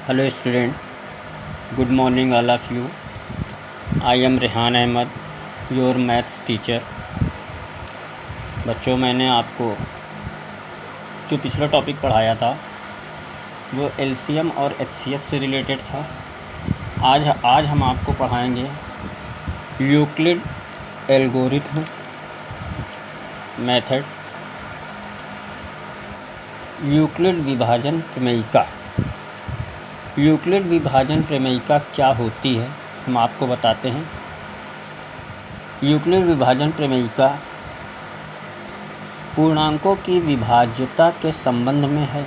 Hello student, good morning all of you. I am Rehan Ahmed, your maths teacher. बच्चों, मैंने आपको जो पिछला टॉपिक पढ़ाया था वो एलसीएम और एचसीएफ से रिलेटेड था। आज हम आपको पढ़ाएंगे यूक्लिड एल्गोरिथम मेथड, यूक्लिड विभाजन प्रमेयिका। यूक्लिड विभाजन प्रमेयिका क्या होती है हम आपको बताते हैं। यूक्लिड विभाजन प्रमेयिका पूर्णांकों की विभाज्यता के संबंध में है।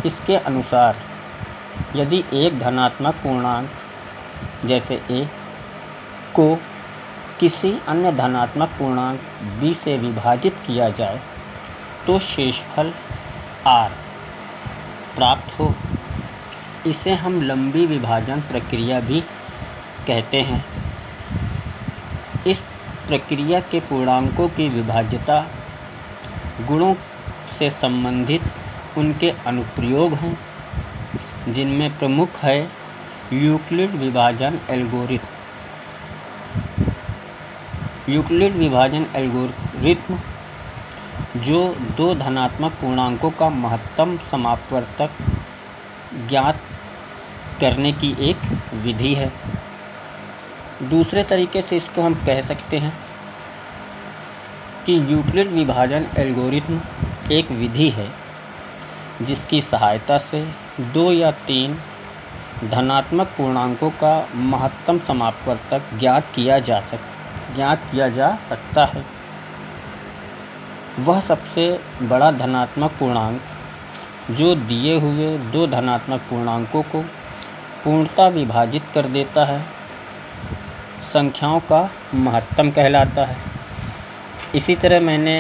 इसके अनुसार यदि एक धनात्मक पूर्णांक जैसे a को किसी अन्य धनात्मक पूर्णांक b से विभाजित किया जाए तो शेषफल r प्राप्त हो। इसे हम लंबी विभाजन प्रक्रिया भी कहते हैं। इस प्रक्रिया के पूर्णांकों की विभाज्यता गुणों से संबंधित उनके अनुप्रयोग हैं, जिनमें प्रमुख है यूक्लिड विभाजन एल्गोरिथम। यूक्लिड विभाजन एल्गोरिथम जो दो धनात्मक पूर्णांकों का महत्तम समापवर्तक ज्ञात करने की एक विधि है। दूसरे तरीके से इसको हम कह सकते हैं कि यूक्लिड विभाजन एल्गोरिथम एक विधि है जिसकी सहायता से दो या तीन धनात्मक पूर्णांकों का महत्तम समापवर्तक ज्ञात किया जा सकता है। वह सबसे बड़ा धनात्मक पूर्णांक जो दिए हुए दो धनात्मक पूर्णांकों को पूर्णतः विभाजित कर देता है, संख्याओं का महत्तम कहलाता है। इसी तरह मैंने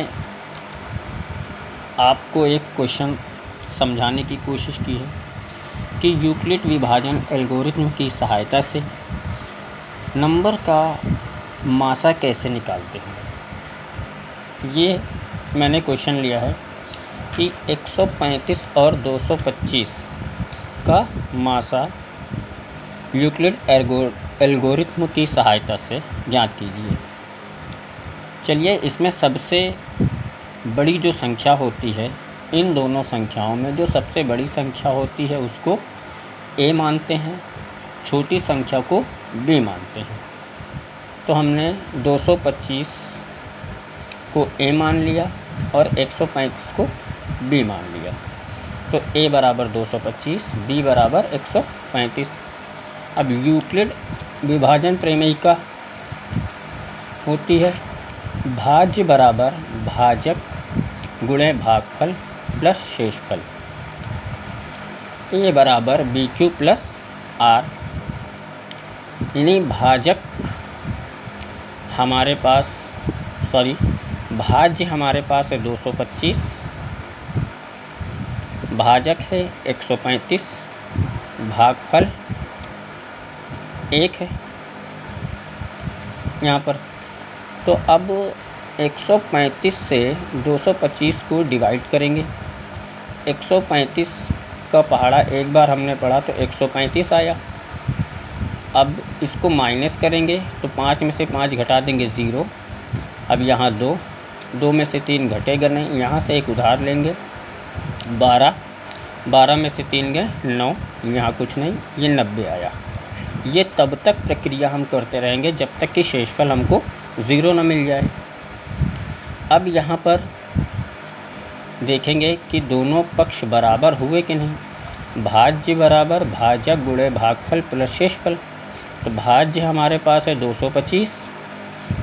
आपको एक क्वेश्चन समझाने की कोशिश की है कि यूक्लिड विभाजन एल्गोरिथम की सहायता से नंबर का मासा कैसे निकालते हैं। ये मैंने क्वेश्चन लिया है कि 135 और 225 का मासा यूक्लिड एल्गोरिथम की सहायता से ज्ञात कीजिए। चलिए, इसमें सबसे बड़ी जो संख्या होती है, इन दोनों संख्याओं में जो सबसे बड़ी संख्या होती है उसको a मानते हैं, छोटी संख्या को b मानते हैं। तो हमने 225 को a मान लिया और 135 को b मान लिया। तो a बराबर 225, b बराबर 135। अब यूक्लिड विभाजन प्रमेयिका होती है भाज्य बराबर भाजक गुणे भागफल प्लस शेषफल। a बराबर bq प्लस r, यानी भाज्य हमारे पास है 225, भाजक है 135, भागफल 1 है यहाँ पर। तो अब 135 से 225 को डिवाइड करेंगे। 135 का पहाड़ा एक बार हमने पढ़ा तो 135 आया। अब इसको माइनस करेंगे तो 5 में से 5 घटा देंगे 0। अब यहाँ 2 में से 3 घटेगा नहीं, यहाँ से एक उधार लेंगे 12 में से 3 गए 9, यहाँ कुछ नहीं, ये 90 आया। ये तब तक प्रक्रिया हम करते रहेंगे जब तक कि शेषफल हमको 0 न मिल जाए। अब यहाँ पर देखेंगे कि दोनों पक्ष बराबर हुए कि नहीं। भाज्य बराबर भाजक गुणे भागफल प्लस शेषफल। तो भाज्य हमारे पास है 225,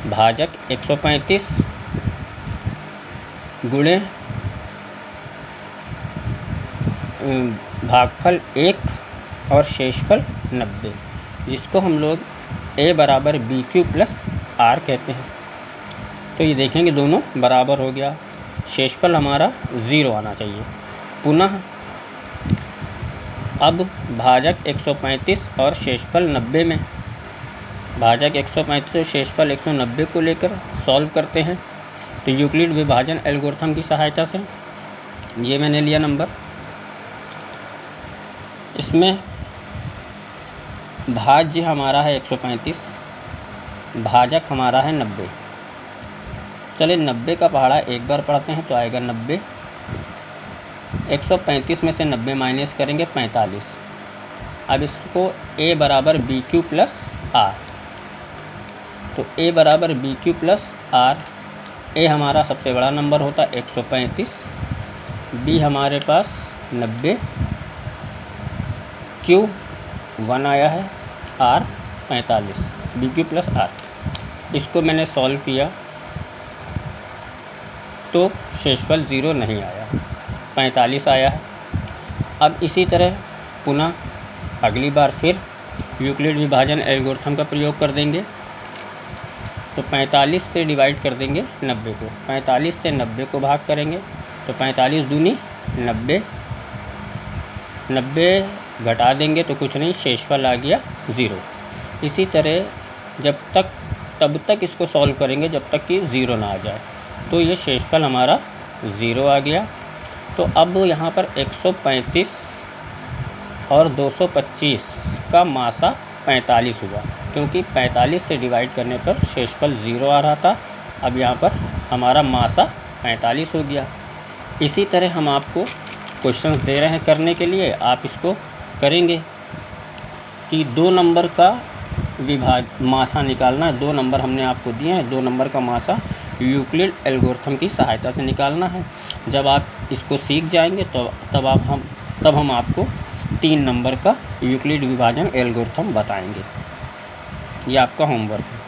भाजक 135 गुणे भागफल 1 और शेषफल 90, जिसको हम लोग a बराबर bq प्लस r कहते हैं। तो ये देखेंगे दोनों बराबर हो गया, शेषफल हमारा 0 आना चाहिए। पुनः अब भाजक 135 और शेषफल 90 में, भाजक 135 और शेषफल 190 को लेकर सॉल्व करते हैं। तो यूक्लिड विभाजन एल्गोरिथम की सहायता से ये मैंने लिया नंबर इसमें भाज्य हमारा है 135, भाजक हमारा है 90। चलिए 90 का पहाड़ा एक बार पढ़ते हैं तो आएगा 90। 135 में से 90 माइनस करेंगे 45। अब इसको a बराबर बी क्यू प्लस आर, तो a बराबर b q plus r. a हमारा सबसे बड़ा नंबर होता है 135, b हमारे पास 90, q 1 आया है, r 45, b q plus r. इसको मैंने सॉल्व किया तो शेषफल 0 नहीं आया, 45 आया है। अब इसी तरह पुनः अगली बार फिर यूक्लिड विभाजन एल्गोरिथम का प्रयोग कर देंगे। तो 45 से डिवाइड कर देंगे 90 को, 45 से 90 को भाग करेंगे तो 45 दूनी 90, 90 घटा देंगे तो कुछ नहीं, शेषफल आ गया 0। इसी तरह तब तक इसको सॉल्व करेंगे जब तक कि 0 ना आ जाए, तो ये शेषफल हमारा 0 आ गया। तो अब यहाँ पर 135 और 225 का मासा 45 हुआ, क्योंकि 45 से डिवाइड करने पर शेषफल 0 आ रहा था। अब यहाँ पर हमारा मासा 45 हो गया। इसी तरह हम आपको क्वेश्चंस दे रहे हैं करने के लिए, आप इसको करेंगे कि 2 नंबर का मासा निकालना है। 2 नंबर हमने आपको दिए हैं, 2 नंबर का मासा यूक्लिड एल्गोरिथम की सहायता से निकालना है। जब आप इसको सीख जाएंगे तो तब हम आपको 3 नंबर का यूक्लिड विभाजन एल्गोरिथम बताएंगे। ये आपका होमवर्क है।